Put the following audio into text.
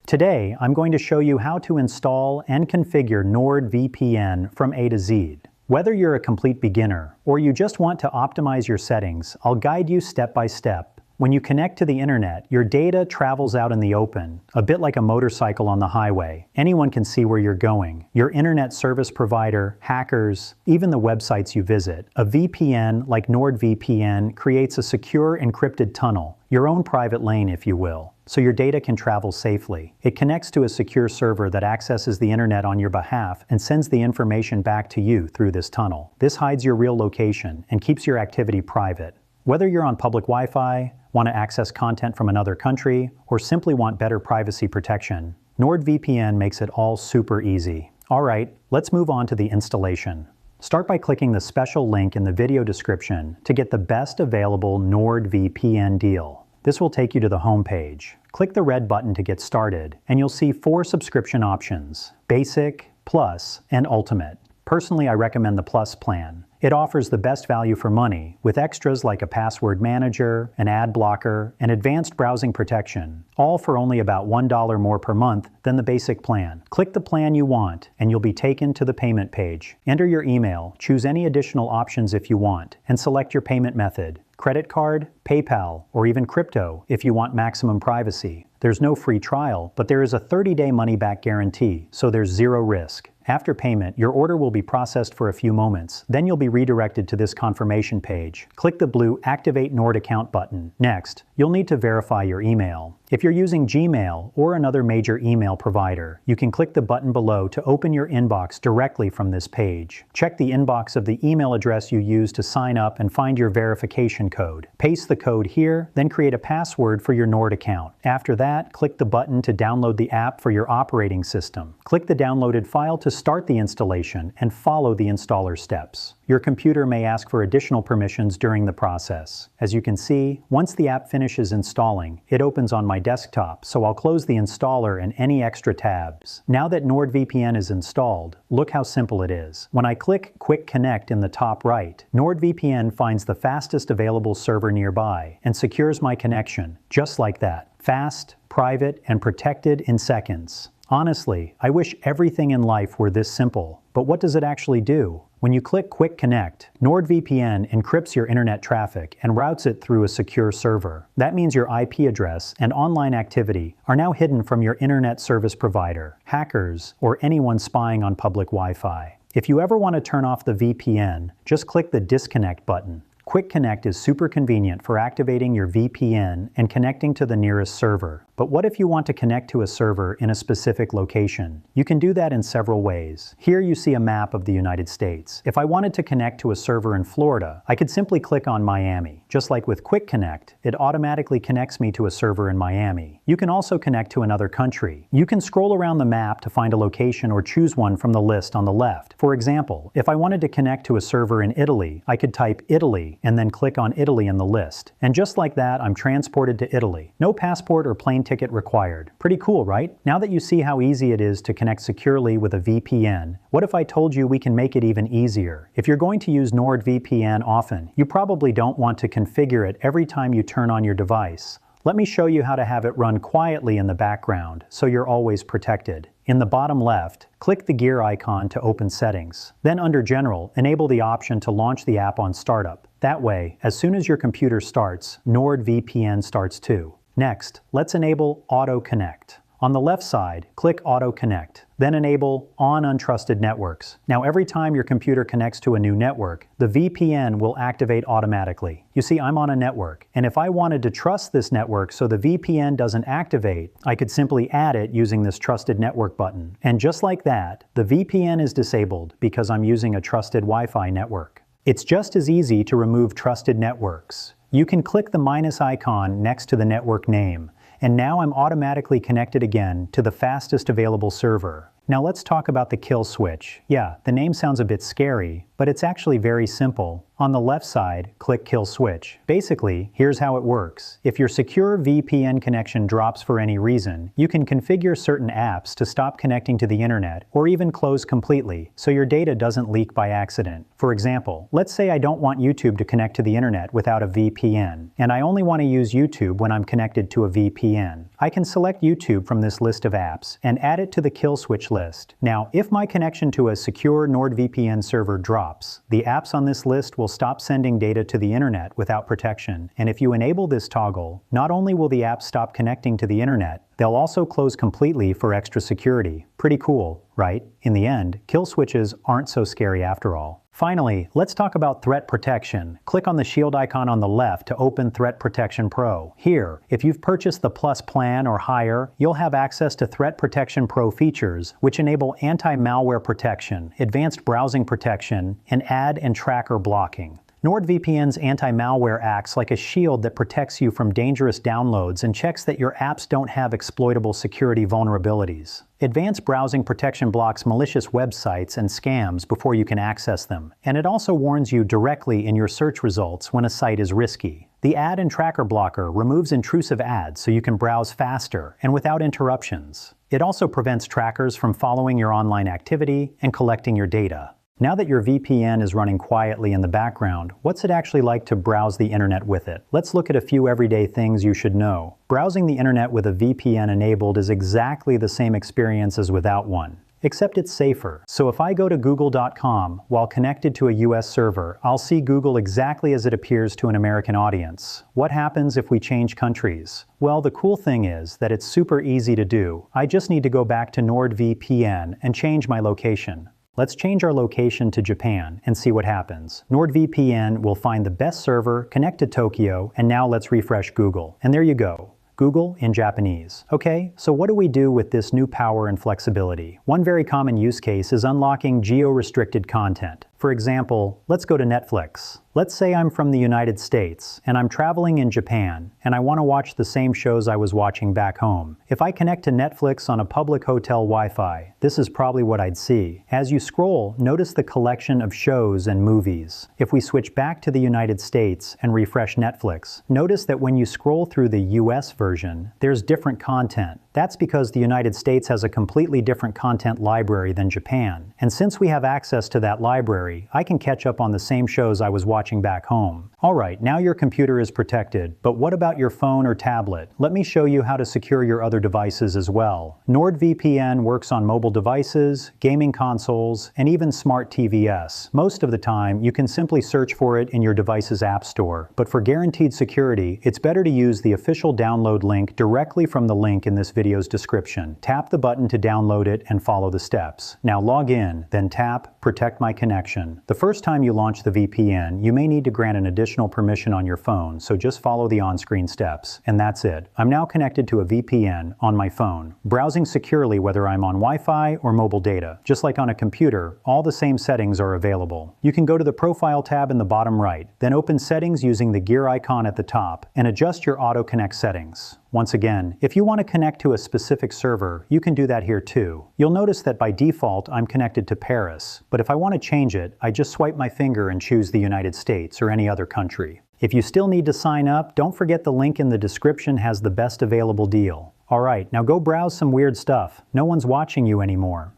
Today, I'm going to show you how to install and configure NordVPN from A to Z. Whether you're a complete beginner or you just want to optimize your settings, I'll guide you step by step. When you connect to the internet, your data travels out in the open, a bit like a motorcycle on the highway. Anyone can see where you're going. Your internet service provider, hackers, even the websites you visit. A VPN like NordVPN creates a secure encrypted tunnel, your own private lane if you will, so your data can travel safely. It connects to a secure server that accesses the internet on your behalf and sends the information back to you through this tunnel. This hides your real location and keeps your activity private. Whether you're on public Wi-Fi, want to access content from another country, or simply want better privacy protection, NordVPN makes it all super easy. Alright, let's move on to the installation. Start by clicking the special link in the video description to get the best available NordVPN deal. This will take you to the home page. Click the red button to get started, and you'll see 4 subscription options: Basic, Plus, and Ultimate. Personally, I recommend the Plus plan. It offers the best value for money, with extras like a password manager, an ad blocker, and advanced browsing protection, all for only about $1 more per month than the basic plan. Click the plan you want, and you'll be taken to the payment page. Enter your email, choose any additional options if you want, and select your payment method: credit card, PayPal, or even crypto if you want maximum privacy. There's no free trial, but there is a 30-day money-back guarantee, so there's zero risk. After payment, your order will be processed for a few moments. Then you'll be redirected to this confirmation page. Click the blue Activate Nord Account button. Next, you'll need to verify your email. If you're using Gmail or another major email provider, you can click the button below to open your inbox directly from this page. Check the inbox of the email address you use to sign up and find your verification code. Paste the code here, then create a password for your Nord account. After that, click the button to download the app for your operating system. Click the downloaded file to start the installation and follow the installer steps. Your computer may ask for additional permissions during the process. As you can see, once the app finishes installing, it opens on my desktop, so I'll close the installer and any extra tabs. Now that NordVPN is installed, look how simple it is. When I click Quick Connect in the top right, NordVPN finds the fastest available server nearby and secures my connection, just like that. Fast, private, and protected in seconds. Honestly, I wish everything in life were this simple, but what does it actually do? When you click Quick Connect, NordVPN encrypts your internet traffic and routes it through a secure server. That means your IP address and online activity are now hidden from your internet service provider, hackers, or anyone spying on public Wi-Fi. If you ever want to turn off the VPN, just click the Disconnect button. Quick Connect is super convenient for activating your VPN and connecting to the nearest server. But what if you want to connect to a server in a specific location? You can do that in several ways. Here you see a map of the United States. If I wanted to connect to a server in Florida, I could simply click on Miami. Just like with Quick Connect, it automatically connects me to a server in Miami. You can also connect to another country. You can scroll around the map to find a location or choose one from the list on the left. For example, if I wanted to connect to a server in Italy, I could type Italy and then click on Italy in the list. And just like that, I'm transported to Italy. No passport or plane ticket required. Pretty cool, right? Now that you see how easy it is to connect securely with a VPN, what if I told you we can make it even easier? If you're going to use NordVPN often, you probably don't want to configure it every time you turn on your device. Let me show you how to have it run quietly in the background so you're always protected. In the bottom left, click the gear icon to open settings. Then under General, enable the option to launch the app on startup. That way, as soon as your computer starts, NordVPN starts too. Next, let's enable Auto Connect. On the left side, click Auto Connect, then enable On Untrusted Networks. Now every time your computer connects to a new network, the VPN will activate automatically. You see, I'm on a network, and if I wanted to trust this network so the VPN doesn't activate, I could simply add it using this Trusted Network button. And just like that, the VPN is disabled because I'm using a trusted Wi-Fi network. It's just as easy to remove trusted networks. You can click the minus icon next to the network name, and now I'm automatically connected again to the fastest available server. Now let's talk about the kill switch. Yeah, the name sounds a bit scary, but it's actually very simple. On the left side, click Kill Switch. Basically, here's how it works. If your secure VPN connection drops for any reason, you can configure certain apps to stop connecting to the internet or even close completely so your data doesn't leak by accident. For example, let's say I don't want YouTube to connect to the internet without a VPN, and I only want to use YouTube when I'm connected to a VPN. I can select YouTube from this list of apps and add it to the kill switch list. Now, if my connection to a secure NordVPN server drops, the apps on this list will stop sending data to the internet without protection. And if you enable this toggle, not only will the apps stop connecting to the internet, they'll also close completely for extra security. Pretty cool, right? In the end, kill switches aren't so scary after all. Finally, let's talk about threat protection. Click on the shield icon on the left to open Threat Protection Pro. Here, if you've purchased the Plus plan or higher, you'll have access to Threat Protection Pro features, which enable anti-malware protection, advanced browsing protection, and ad and tracker blocking. NordVPN's anti-malware acts like a shield that protects you from dangerous downloads and checks that your apps don't have exploitable security vulnerabilities. Advanced browsing protection blocks malicious websites and scams before you can access them, and it also warns you directly in your search results when a site is risky. The ad and tracker blocker removes intrusive ads so you can browse faster and without interruptions. It also prevents trackers from following your online activity and collecting your data. Now that your VPN is running quietly in the background, what's it actually like to browse the internet with it? Let's look at a few everyday things you should know. Browsing the internet with a VPN enabled is exactly the same experience as without one, except it's safer. So if I go to google.com while connected to a US server, I'll see Google exactly as it appears to an American audience. What happens if we change countries? Well, the cool thing is that it's super easy to do. I just need to go back to NordVPN and change my location. Let's change our location to Japan and see what happens. NordVPN will find the best server, connect to Tokyo, and now let's refresh Google. And there you go. Google in Japanese. Okay, so what do we do with this new power and flexibility? One very common use case is unlocking geo-restricted content. For example, let's go to Netflix. Let's say I'm from the United States and I'm traveling in Japan and I want to watch the same shows I was watching back home. If I connect to Netflix on a public hotel Wi-Fi, this is probably what I'd see. As you scroll, notice the collection of shows and movies. If we switch back to the United States and refresh Netflix, notice that when you scroll through the US version, there's different content. That's because the United States has a completely different content library than Japan. And since we have access to that library, I can catch up on the same shows I was watching back home. Alright, now your computer is protected, but what about your phone or tablet? Let me show you how to secure your other devices as well. NordVPN works on mobile devices, gaming consoles, and even smart TVs. Most of the time, you can simply search for it in your device's app store. But for guaranteed security, it's better to use the official download link directly from the link in this video's description. Tap the button to download it and follow the steps. Now log in, then tap Protect My Connection. The first time you launch the VPN, you may need to grant an additional permission on your phone, so just follow the on-screen steps. And that's it. I'm now connected to a VPN on my phone, browsing securely whether I'm on Wi-Fi or mobile data. Just like on a computer, all the same settings are available. You can go to the Profile tab in the bottom right, then open Settings using the gear icon at the top, and adjust your auto-connect settings. Once again, if you want to connect to a specific server, you can do that here too. You'll notice that by default, I'm connected to Paris, but if I want to change it, I just swipe my finger and choose the United States or any other country. If you still need to sign up, don't forget the link in the description has the best available deal. Alright, now go browse some weird stuff. No one's watching you anymore.